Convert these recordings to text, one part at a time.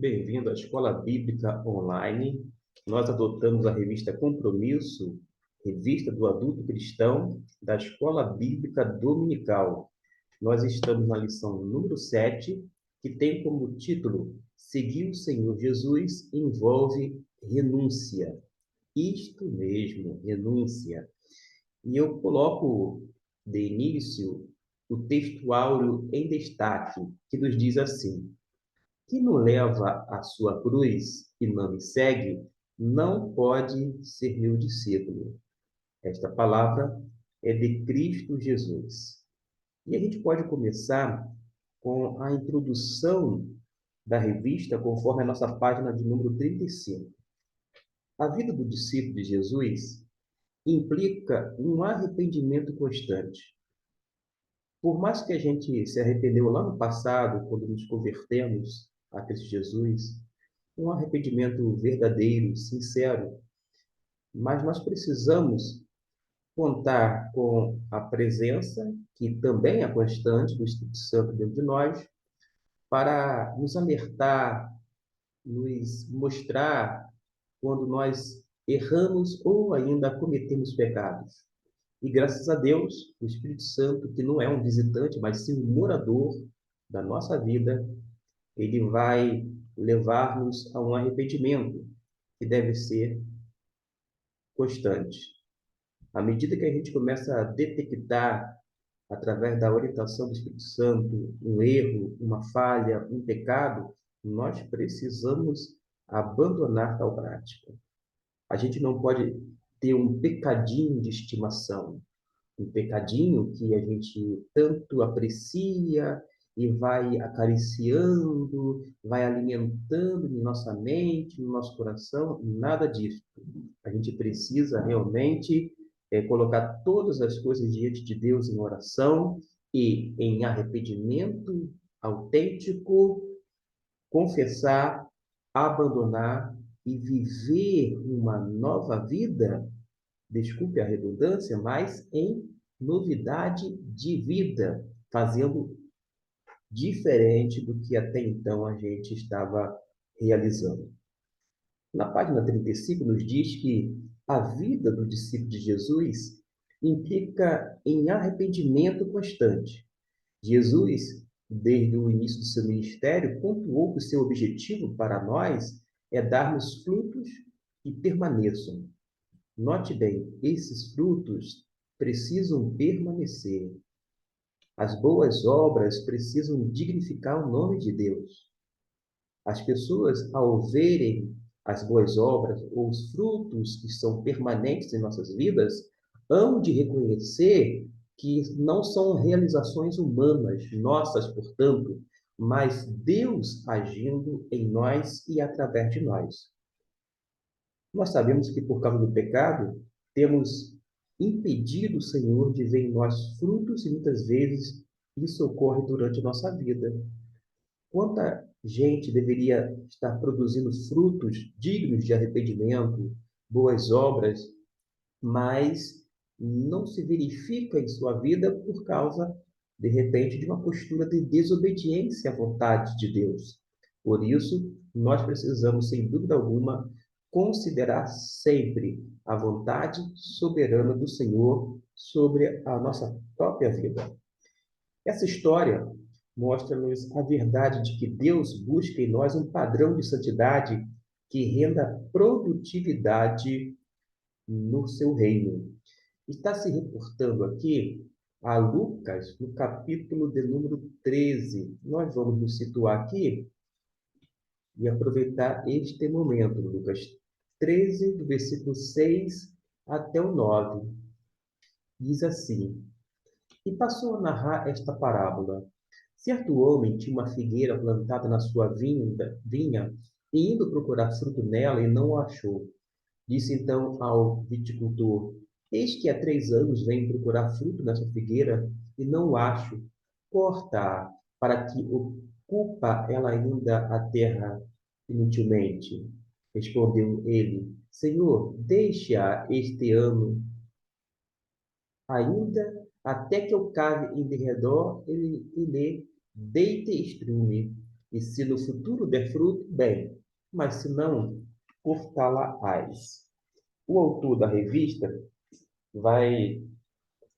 bem-vindo à Escola Bíblica Online. Nós adotamos a revista Compromisso, revista do adulto cristão da Escola Bíblica Dominical. Nós estamos na lição número 7, que tem como título Seguir o Senhor Jesus envolve renúncia. Isto mesmo, renúncia. E eu coloco de início o texto áureo em destaque, que nos diz assim: quem não leva a sua cruz e não me segue, não pode ser meu discípulo. Esta palavra é de Cristo Jesus. E a gente pode começar com a introdução da revista, conforme a nossa página de número 35. A vida do discípulo de Jesus implica um arrependimento constante. Por mais que a gente se arrependeu lá no passado, quando nos convertemos a Cristo Jesus, um arrependimento verdadeiro, sincero, mas nós precisamos contar com a presença, que também é constante, do Espírito Santo dentro de nós, para nos alertar, nos mostrar quando nós erramos ou ainda cometemos pecados. E graças a Deus, o Espírito Santo, que não é um visitante, mas sim um morador da nossa vida, ele vai levar-nos a um arrependimento que deve ser constante. À medida que a gente começa a detectar, através da orientação do Espírito Santo, um erro, uma falha, um pecado, nós precisamos abandonar tal prática. A gente não pode ter um pecadinho de estimação, um pecadinho que a gente tanto aprecia e vai acariciando, vai alimentando em nossa mente, no nosso coração, nada disso. A gente precisa realmente colocar todas as coisas diante de Deus em oração e em arrependimento autêntico, confessar, abandonar e viver uma nova vida, desculpe a redundância, mas em novidade de vida, fazendo diferente do que até então a gente estava realizando. Na página 35 nos diz que a vida do discípulo de Jesus implica em arrependimento constante. Jesus, desde o início do seu ministério, pontuou que o seu objetivo para nós é darmos frutos que permaneçam. Note bem, esses frutos precisam permanecer. As boas obras precisam dignificar o nome de Deus. As pessoas, ao verem as boas obras ou os frutos que são permanentes em nossas vidas, hão de reconhecer que não são realizações humanas, nossas, portanto, mas Deus agindo em nós e através de nós. Nós sabemos que por causa do pecado, temos impedido o Senhor de ver em nós frutos e muitas vezes isso ocorre durante a nossa vida. Quanta gente deveria estar produzindo frutos dignos de arrependimento, boas obras, mas não se verifica em sua vida por causa, de repente, de uma postura de desobediência à vontade de Deus. Por isso, nós precisamos, sem dúvida alguma, considerar sempre a vontade soberana do Senhor sobre a nossa própria vida. Essa história mostra-nos a verdade de que Deus busca em nós um padrão de santidade que renda produtividade no seu reino. Está se reportando aqui a Lucas, no capítulo de número 13. Nós vamos nos situar aqui e aproveitar este momento, Lucas 13, do versículo 6 até o 9. Diz assim: E passou a narrar esta parábola. Certo homem tinha uma figueira plantada na sua vinha, e indo procurar fruto nela, e não a achou. Disse então ao viticultor: Eis que há 3 anos venho procurar fruto nessa figueira, e não o acho. Corta-a, para que ocupa ela ainda a terra inutilmente. Respondeu ele: Senhor, deixe-a este ano ainda, até que eu cave em derredor e lhe deite estrume. E se no futuro der fruto, bem, mas se não, cortá-la-ás. O autor da revista vai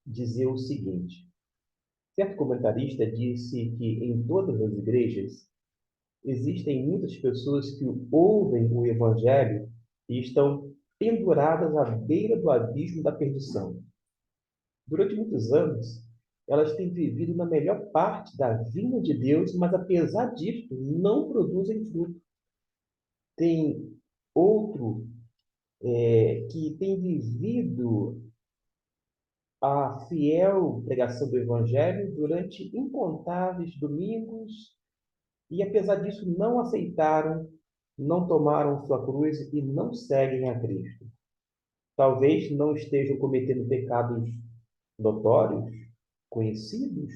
dizer o seguinte: certo comentarista disse que em todas as igrejas existem muitas pessoas que ouvem o evangelho e estão penduradas à beira do abismo da perdição. Durante muitos anos, elas têm vivido na melhor parte da vinha de Deus, mas apesar disso, não produzem fruto. Tem outro que tem vivido a fiel pregação do Evangelho durante incontáveis domingos e, apesar disso, não aceitaram, não tomaram sua cruz e não seguem a Cristo. Talvez não estejam cometendo pecados notórios, conhecidos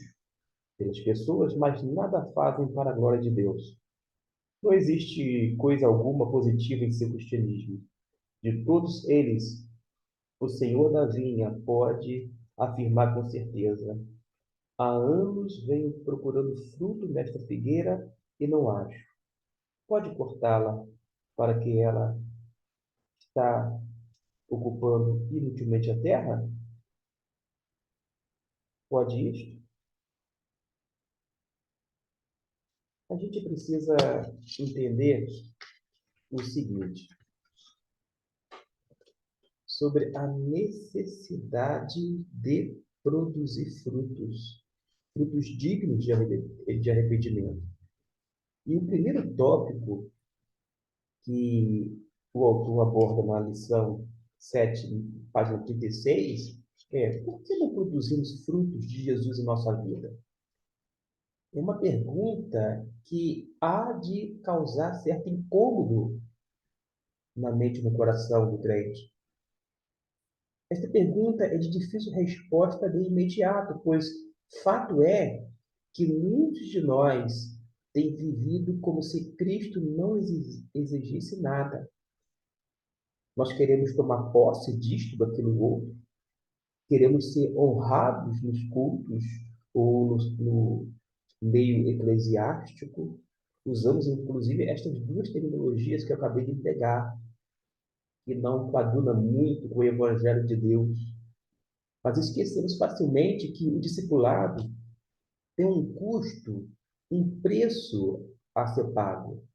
pelas pessoas, mas nada fazem para a glória de Deus. Não existe coisa alguma positiva em seu cristianismo. De todos eles, o Senhor da vinha pode afirmar com certeza: há anos venho procurando fruto nesta figueira e não acho. Pode cortá-la para que ela está ocupando inutilmente a terra? Pode isto? A gente precisa entender o seguinte sobre a necessidade de produzir frutos, frutos dignos de arrependimento. E o primeiro tópico que o autor aborda na lição 7, página 36, é: por que não produzimos frutos de Jesus em nossa vida? É uma pergunta que há de causar certo incômodo na mente e no coração do crente. Esta pergunta é de difícil resposta de imediato, pois fato é que muitos de nós têm vivido como se Cristo não exigisse nada. Nós queremos tomar posse disto, daquilo outro, queremos ser honrados nos cultos ou no meio eclesiástico. Usamos, inclusive, estas duas terminologias que eu acabei de pegar, que não coaduna muito com o Evangelho de Deus. Mas esquecemos facilmente que o discipulado tem um custo, um preço a ser pago.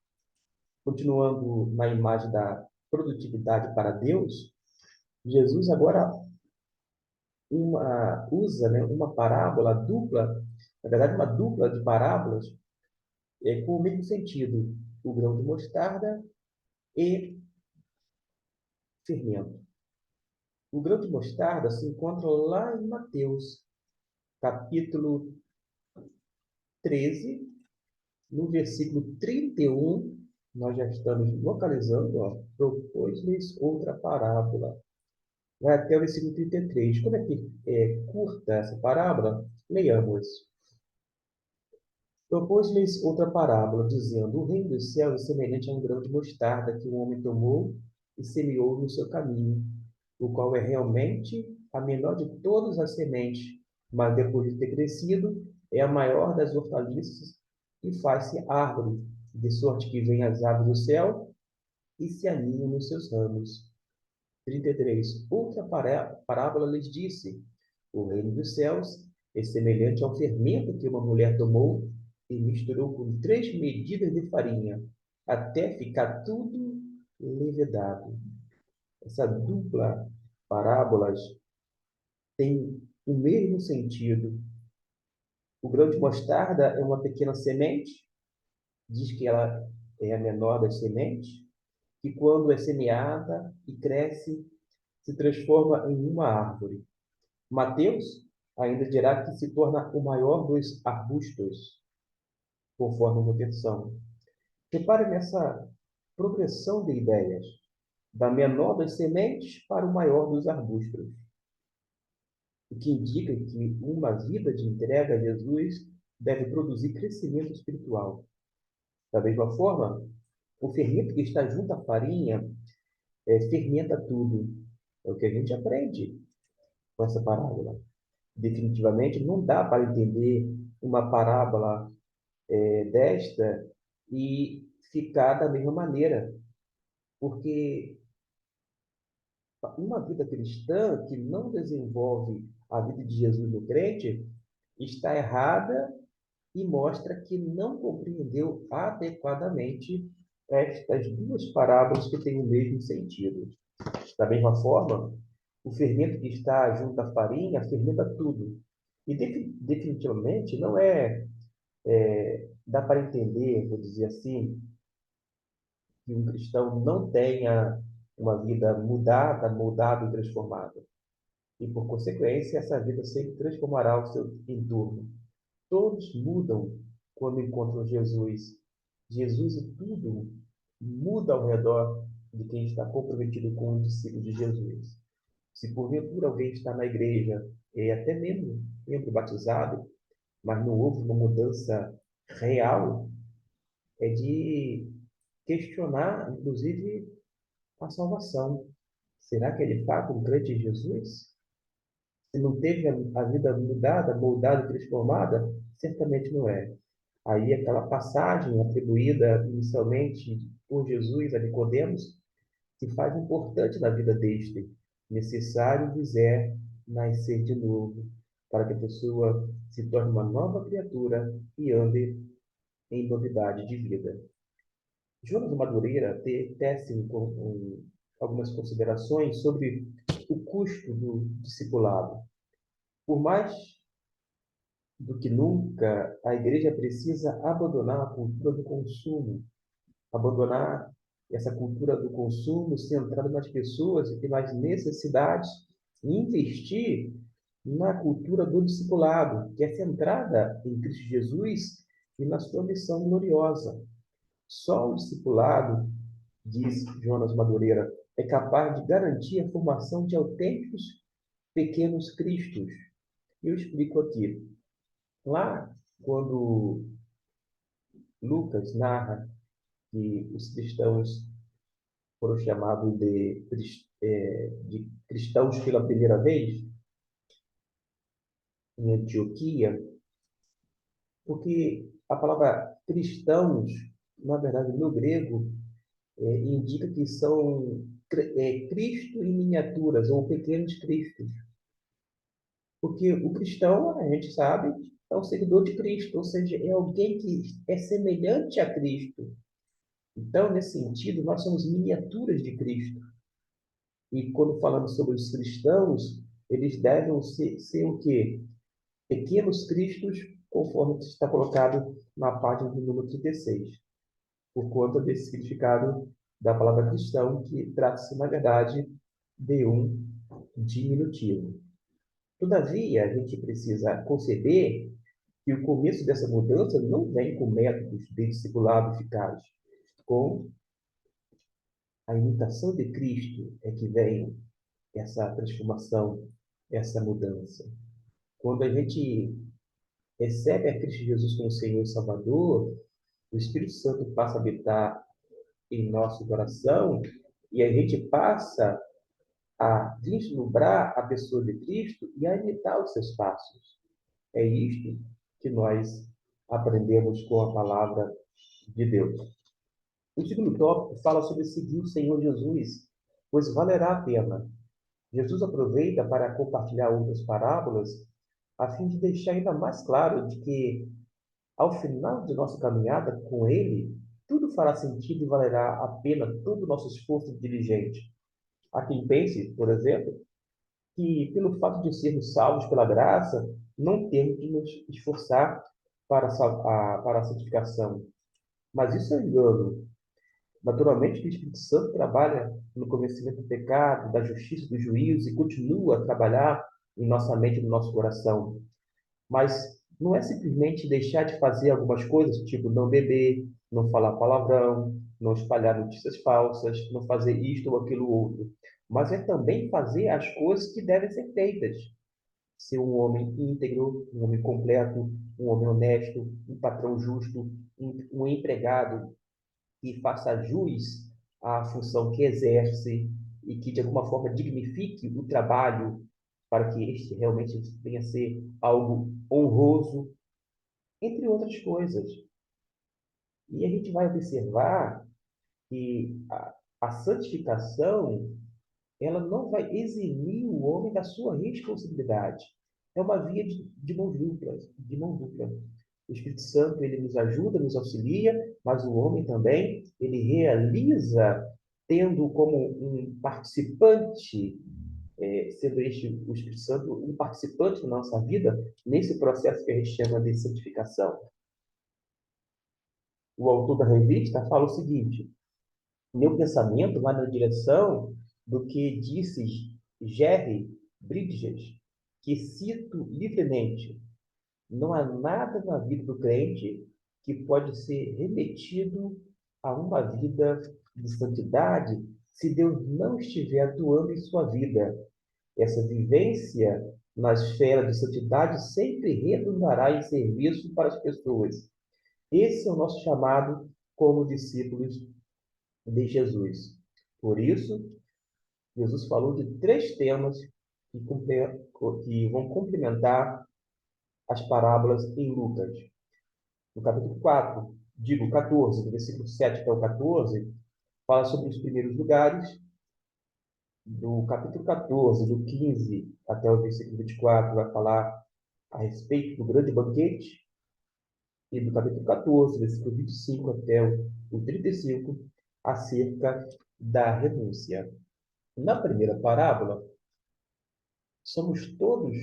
Continuando na imagem da produtividade para Deus, Jesus agora usa, né, uma parábola dupla, na verdade, uma dupla de parábolas com o mesmo sentido: o grão de mostarda e fermento. O grão de mostarda se encontra lá em Mateus, capítulo 13, no versículo 31. Nós já estamos localizando, ó, propôs-lhes outra parábola. Vai até o versículo 33. Como é que é curta essa parábola? Leiamos. Propôs-lhes outra parábola, dizendo: o reino dos céus é semelhante a um grão de mostarda que um homem tomou e semeou no seu caminho, o qual é realmente a menor de todas as sementes, mas depois de ter crescido, é a maior das hortaliças e faz-se árvore, de sorte que vêm as aves do céu e se aninham nos seus ramos. 33. Outra parábola lhes disse: o reino dos céus é semelhante ao fermento que uma mulher tomou e misturou com 3 medidas de farinha, até ficar tudo levedado. Essa dupla parábolas tem o mesmo sentido. O grão de mostarda é uma pequena semente, diz que ela é a menor das sementes, que quando é semeada e cresce, se transforma em uma árvore. Mateus ainda dirá que se torna o maior dos arbustos, conforme uma versão. Repare nessa progressão de ideias, da menor das sementes para o maior dos arbustos, o que indica que uma vida de entrega a Jesus deve produzir crescimento espiritual. Da mesma forma, o fermento que está junto à farinha fermenta tudo. É o que a gente aprende com essa parábola. Definitivamente, não dá para entender uma parábola desta e ficar da mesma maneira, porque uma vida cristã que não desenvolve a vida de Jesus no crente está errada e mostra que não compreendeu adequadamente estas duas parábolas que têm o mesmo sentido. Da mesma forma, o fermento que está junto à farinha fermenta tudo. E definitivamente não dá para entender, vou dizer assim, que um cristão não tenha uma vida mudada, moldada e transformada. E, por consequência, essa vida sempre transformará o seu entorno. Todos mudam quando encontram Jesus. Jesus e tudo muda ao redor de quem está comprometido com o discípulo de Jesus. Se porventura alguém está na igreja, e até mesmo membro batizado, mas não houve uma mudança real, é de questionar, inclusive, a salvação. Será que é de fato um crente em Jesus? Se não teve a vida mudada, moldada e transformada, certamente não é. Aí aquela passagem atribuída inicialmente por Jesus a Nicodemos se faz importante na vida deste. Necessário lhes é nascer de novo, para que a pessoa se torne uma nova criatura e ande em novidade de vida. Jonas Madureira tece algumas considerações sobre o custo do discipulado. Por mais do que nunca, a igreja precisa abandonar a cultura do consumo, abandonar essa cultura do consumo centrada nas pessoas e nas necessidades, e investir na cultura do discipulado, que é centrada em Cristo Jesus e na sua missão gloriosa. Só o discipulado, diz Jonas Madureira, é capaz de garantir a formação de autênticos pequenos cristos. Eu explico aqui. Lá, quando Lucas narra que os cristãos foram chamados de cristãos pela primeira vez em Antioquia, porque a palavra cristãos, na verdade, no grego, indica que são Cristo em miniaturas, ou pequenos cristos. Porque o cristão, a gente sabe, é um seguidor de Cristo, ou seja, é alguém que é semelhante a Cristo. Então, nesse sentido, nós somos miniaturas de Cristo. E quando falamos sobre os cristãos, eles devem ser o quê? Pequenos cristos, conforme está colocado na página do número 36, por conta desse significado da palavra cristão, que trata-se, na verdade, de um diminutivo. Todavia, a gente precisa conceber que o começo dessa mudança não vem com métodos de discipulado eficazes. Com a imitação de Cristo é que vem essa transformação, essa mudança. Quando a gente recebe a Cristo Jesus como Senhor e Salvador, o Espírito Santo passa a habitar em nosso coração e a gente passa a vislumbrar a pessoa de Cristo e a imitar os seus passos. É isto que nós aprendemos com a palavra de Deus. O segundo tópico fala sobre seguir o Senhor Jesus, pois valerá a pena. Jesus aproveita para compartilhar outras parábolas, a fim de deixar ainda mais claro de que, ao final de nossa caminhada com Ele, tudo fará sentido e valerá a pena todo o nosso esforço diligente. Há quem pense, por exemplo, que pelo fato de sermos salvos pela graça, não temos de nos esforçar para a santificação. Mas isso é um engano. Naturalmente, que o Espírito Santo trabalha no convencimento do pecado, da justiça, do juízo e continua a trabalhar em nossa mente e no nosso coração. Mas não é simplesmente deixar de fazer algumas coisas, tipo não beber, não falar palavrão, não espalhar notícias falsas, não fazer isto ou aquilo outro. Mas é também fazer as coisas que devem ser feitas. Ser um homem íntegro, um homem completo, um homem honesto, um patrão justo, um empregado que faça jus à função que exerce e que, de alguma forma, dignifique o trabalho para que este realmente venha a ser algo honroso, entre outras coisas. E a gente vai observar que a santificação, ela não vai eximir o homem da sua responsabilidade. É uma via de mão dupla, de mão dupla. O Espírito Santo, ele nos ajuda, nos auxilia, mas o homem também, ele realiza tendo como um participante, sendo este o Espírito Santo um participante da nossa vida nesse processo que a gente chama de santificação. O autor da revista fala o seguinte: meu pensamento vai na direção do que disse Jerry Bridges, que cito livremente: não há nada na vida do crente que pode ser remetido a uma vida de santidade se Deus não estiver atuando em sua vida. Essa vivência na esfera de santidade sempre redundará em serviço para as pessoas. Esse é o nosso chamado como discípulos de Jesus. Por isso, Jesus falou de três temas que vão complementar as parábolas em Lucas. No capítulo 4, digo 14, do versículo 7 até o 14, fala sobre os primeiros lugares. Do capítulo 14, do 15 até o versículo 24, vai falar a respeito do grande banquete. E do capítulo 14, versículo 25 até o 35, acerca da renúncia. Na primeira parábola, somos todos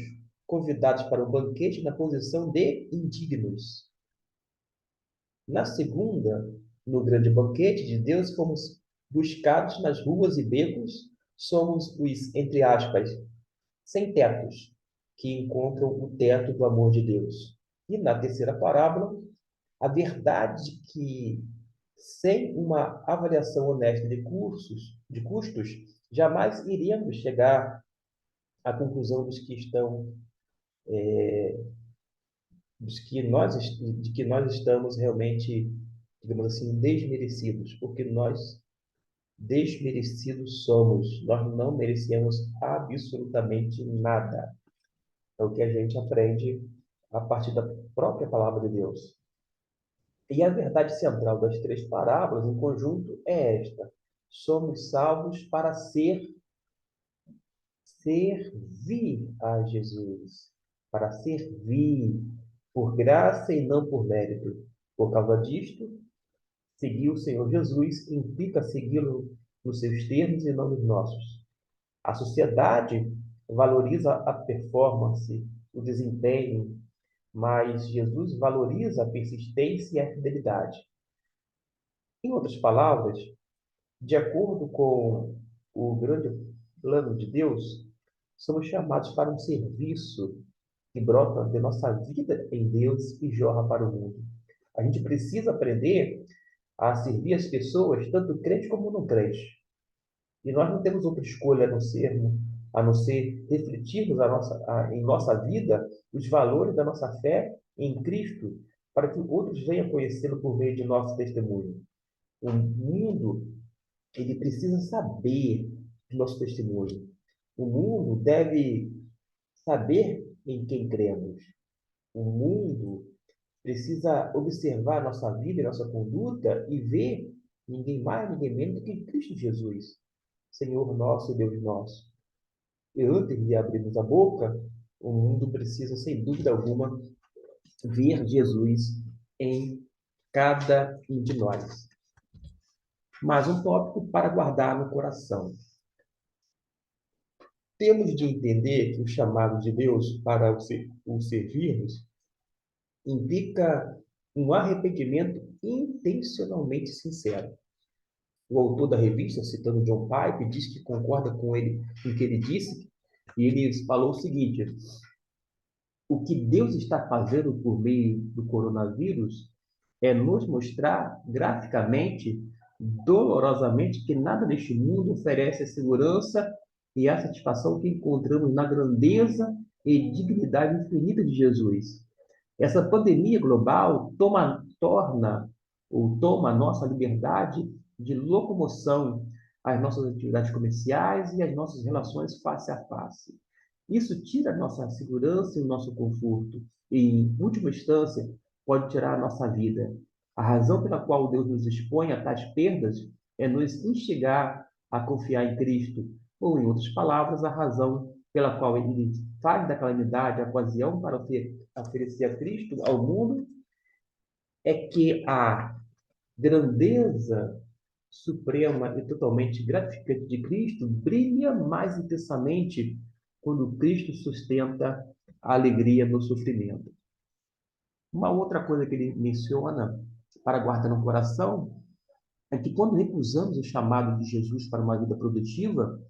convidados para o banquete na posição de indignos. Na segunda, no grande banquete de Deus, fomos buscados nas ruas e becos, somos os, entre aspas, sem tetos, que encontram o teto do amor de Deus. E na terceira parábola, a verdade de que sem uma avaliação honesta de custos, jamais iremos chegar à conclusão de que nós estamos realmente, digamos assim, desmerecidos, porque nós desmerecidos somos, nós não merecemos absolutamente nada. É o que a gente aprende a partir da própria palavra de Deus. E a verdade central das três parábolas, em conjunto, é esta: somos salvos para servir a Jesus, para servir por graça e não por mérito. Por causa disto, seguir o Senhor Jesus implica segui-lo nos seus termos e não nos nossos. A sociedade valoriza a performance, o desempenho, mas Jesus valoriza a persistência e a fidelidade. Em outras palavras, de acordo com o grande plano de Deus, somos chamados para um serviço que brota de nossa vida em Deus e jorra para o mundo. A gente precisa aprender a servir as pessoas, tanto crente como não crente. E nós não temos outra escolha a não ser refletirmos em nossa vida os valores da nossa fé em Cristo, para que outros venham conhecê-lo por meio de nosso testemunho. O mundo, ele precisa saber do nosso testemunho. O mundo deve saber em quem cremos. O mundo precisa observar nossa vida e nossa conduta e ver ninguém mais, ninguém menos do que Cristo Jesus, Senhor nosso e Deus nosso. E antes de abrirmos a boca, o mundo precisa, sem dúvida alguma, ver Jesus em cada um de nós. Mas um tópico para guardar no coração. Temos de entender que o chamado de Deus para o servirmos implica um arrependimento intencionalmente sincero. O autor da revista, citando John Pipe, diz que concorda com ele com o que ele disse, e ele falou o seguinte: o que Deus está fazendo por meio do coronavírus é nos mostrar graficamente, dolorosamente, que nada neste mundo oferece a segurança e a satisfação que encontramos na grandeza e dignidade infinita de Jesus. Essa pandemia global toma a nossa liberdade de locomoção, as nossas atividades comerciais e as nossas relações face a face. Isso tira a nossa segurança e o nosso conforto e, em última instância, pode tirar a nossa vida. A razão pela qual Deus nos expõe a tais perdas é nos instigar a confiar em Cristo, ou, em outras palavras, a razão pela qual ele faz da calamidade a ocasião para oferecer a Cristo ao mundo é que a grandeza suprema e totalmente gratificante de Cristo brilha mais intensamente quando Cristo sustenta a alegria no sofrimento. Uma outra coisa que ele menciona para guardar no coração é que quando recusamos o chamado de Jesus para uma vida produtiva,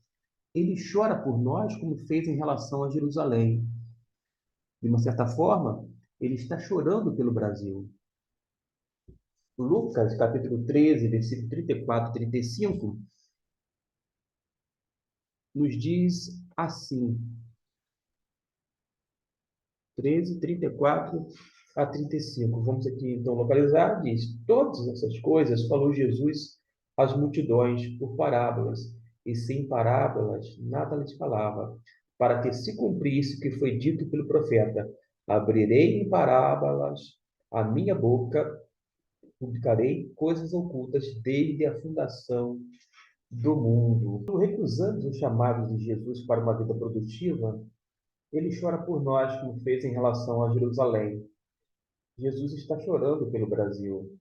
ele chora por nós como fez em relação a Jerusalém. De uma certa forma, ele está chorando pelo Brasil. Lucas, capítulo 13, versículo 34 e 35, nos diz assim, 13, 34 a 35. Vamos aqui, então, localizar. Diz: todas essas coisas falou Jesus às multidões por parábolas, e sem parábolas nada lhes falava, para que se cumprisse o que foi dito pelo profeta: abrirei em parábolas a minha boca, publicarei coisas ocultas desde a fundação do mundo. Quando recusamos o chamado de Jesus para uma vida produtiva, ele chora por nós, como fez em relação a Jerusalém. Jesus está chorando pelo Brasil.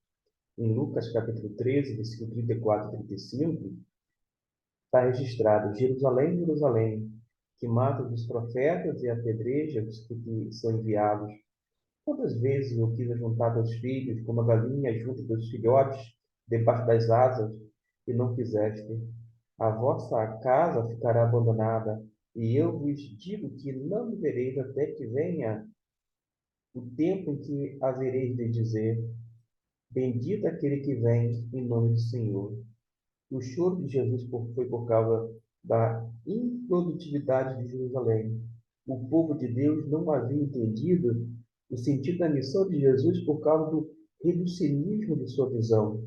Em Lucas capítulo 13, versículo 34 e 35, está registrado: Jerusalém, Jerusalém, que mata os profetas e apedreja os que são enviados. Quantas vezes eu quis ajuntar teus filhos, como a galinha junta teus filhotes debaixo das asas, e não quiseste? A vossa casa ficará abandonada, e eu vos digo que não me vereis até que venha o tempo em que havereis de dizer: bendito aquele que vem em nome do Senhor. O choro de Jesus foi por causa da improdutividade de Jerusalém. O povo de Deus não havia entendido o sentido da missão de Jesus por causa do reducionismo de sua visão.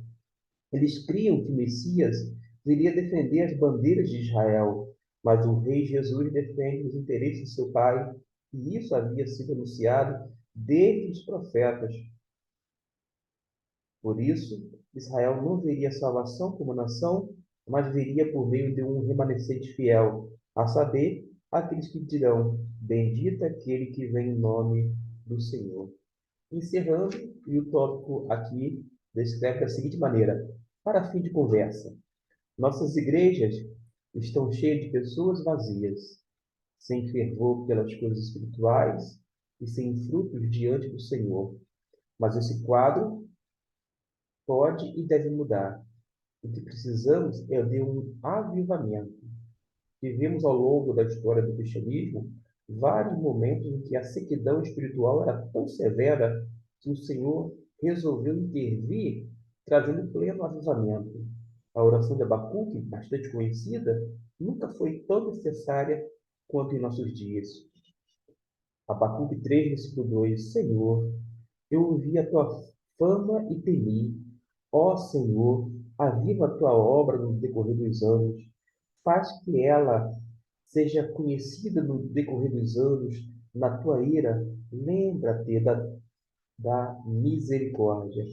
Eles criam que o Messias viria defender as bandeiras de Israel, mas o rei Jesus defende os interesses de seu pai, e isso havia sido anunciado desde os profetas. Por isso, Israel não veria salvação como nação, mas veria por meio de um remanescente fiel, a saber, aqueles que dirão: bendito aquele que vem em nome do Senhor. Encerrando, e o tópico aqui descreve da seguinte maneira: para fim de conversa, nossas igrejas estão cheias de pessoas vazias, sem fervor pelas coisas espirituais e sem frutos diante do Senhor. Mas esse quadro pode e deve mudar. O que precisamos é de um avivamento. Vivemos ao longo da história do cristianismo vários momentos em que a sequidão espiritual era tão severa que o Senhor resolveu intervir, trazendo pleno avivamento. A oração de Abacuque, bastante conhecida, nunca foi tão necessária quanto em nossos dias. Abacuque 3, versículo 2: Senhor, eu ouvi a tua fama e temi. Ó Senhor, aviva a tua obra no decorrer dos anos. Faz que ela seja conhecida no decorrer dos anos. Na tua ira, lembra-te da misericórdia.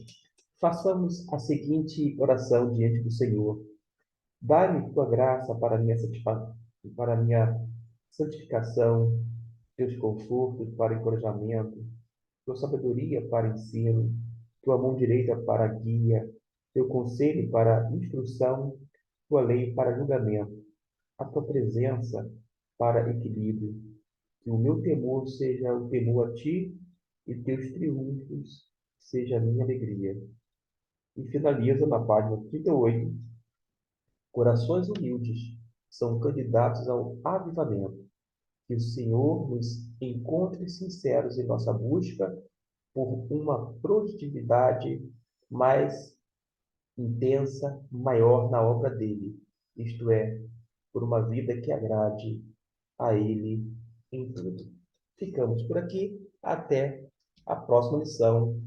Façamos a seguinte oração diante do Senhor: dá-me tua graça para minha santificação, teus confortos para encorajamento, tua sabedoria para ensino, tua mão direita para guia, teu conselho para instrução, tua lei para julgamento, a tua presença para equilíbrio. Que o meu temor seja o temor a ti e teus triunfos seja a minha alegria. E finaliza na página 38. Corações humildes são candidatos ao avivamento. Que o Senhor nos encontre sinceros em nossa busca por uma produtividade mais intensa, maior na obra dele, isto é, por uma vida que agrade a ele em tudo. Ficamos por aqui, até a próxima lição.